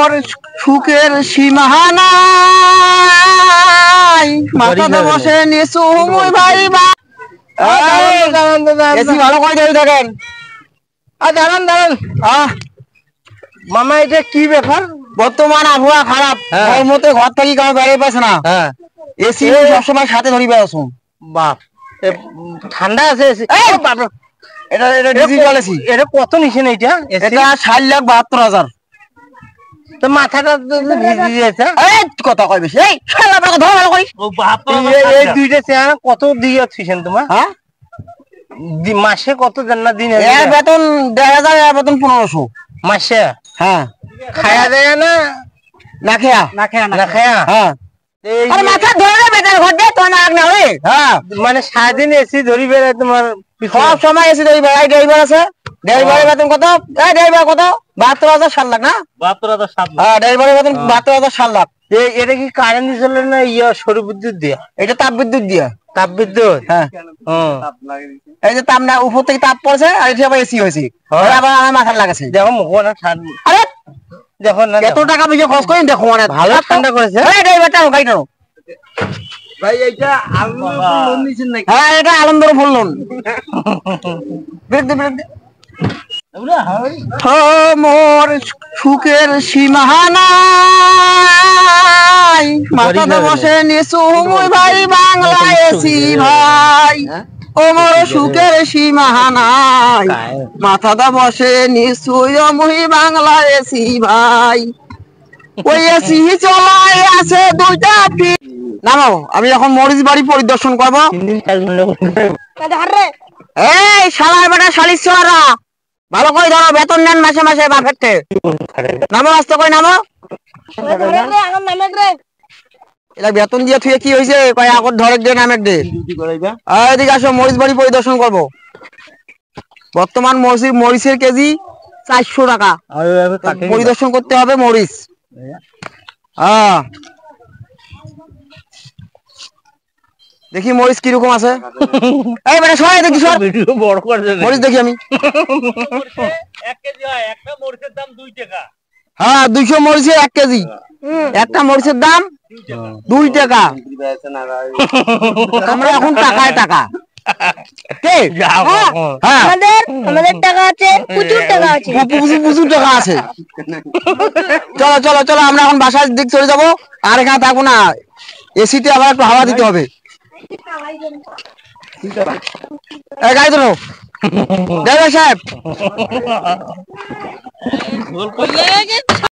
মোর সুখের সীমা নাই, মাথাতে বসে নিছু মুই ভাই বা। এসি ভালো করে ধরে থাকেন। দাঁড়ান দাঁড়ান মামা, এটা কি ব্যাপার? বর্তমান আবহাওয়া খারাপ, গরমতে ঘর থেকে কাউ বেরিয়ে পাচ্ছে না। এসি সবসময় সাথে ধরি বেড়াছো। বাপ, ঠান্ডা আছে এসি? এটা ডিজিটাল এসি। এটা কত নিছেন? এটা 60,72,000। তো মাথাটা ভিজে দিয়েছে। কথা কয় বেশি। এই শালা আপনাকে ধর ভালো করি। এই দুইটা চেহারা কত দিয়ে থুইছেন তোমার? হ্যাঁ, মাসে কত দেন না দিনে? এর বেতন 1,000, এর বেতন 1500 মাসে। হ্যাঁ, খায়া দেয় না? না খেয়া, না খায়া। হ্যাঁ। আরে মাথা ধরে বেতন ঘর দে তো না না ওই। হ্যাঁ, মানে সারাদিন এসি ধরি বেড়ায় তোমার? সব সময় এসি ধরি বেড়াই। ড্রাইভার আছে, ড্রাইভারের বেতন কত? এই ড্রাইভার কত? 72,000, 7 লাখ না? 72,000 হ্যাঁ, ড্রাইভারের বেতন 72,000, 7 লাখ। এটা কি কারেন্ট চলে না সৌর বিদ্যুৎ দিয়া? এটা তাপ বিদ্যুৎ দিয়া। তাপ বিদ্যুৎ? হ্যাঁ, এই যে তাপ না, উপর থেকে তাপ পড়ছে আর এটা আবার এসি হয়েছে, আবার আমার মাথার লাগাছে। দেখো মুখ না ঠান্ডা। আরে দেখো না, এত টাকা পয়সা খরচ করে দেখো মানে ভালো ঠান্ডা করেছে। এই ড্রাইভারটা গাড়ি টানো ভাই। এইটা আলমদর লোন নিছেন নাকি? হ্যাঁ, এটা আলমদর ফুল লোন। বিরুদ্ধে মোর সুখের সীমা নাই, মাথাতে বসে নিছু মুই ভাই বাংলা এসি ভাই। ও মোর সুখের সীমা নাই, মাথাতে বসে নিছু মুই বাংলা এসি ভাই। ওই এসি চলাই আছে দুইটা ফিট। নামো, আমি এখন মরিচ বাড়ি পরিদর্শন করবো। এই শালার বেটা শালিশ ছোড়া, ভালো করে ধরো, বেতন নেন মাসে মাসে বাপের থেকে। নামো, আস্তে করে নামো। এটা বেতন দিয়ে তুই কি হয়েছে? কয় আগর ধরে দে, নামের দে। এদিকে আসো, মরিচ বাড়ি পরিদর্শন করবো। বর্তমান মরিচের কেজি 400 টাকা। পরিদর্শন করতে হবে মরিচ। হ্যাঁ, দেখি মরিচ কিরকম আছে। এই বেটা সবাই দেখি, সব বড় করে মরিচ দেখি আমি। 1 কেজি হয়, একটা মরিচের দাম 2 টাকা। হ্যাঁ, 200 মরিচের 1 কেজি। একটা মরিচের দাম 2 টাকা। আমরা এখন টাকায় টাকা। আমাদের টাকা আছে, প্রচুর টাকা আছে, প্রচুর টাকা আছে। চলো চলো চলো, আমরা এখন বাসার দিক চলে যাবো। আর এখানে থাকবো না, এসিতে আবার একটু হাওয়া দিতে হবে। গাড়ি ধরো ড্রাইভার সাহেব।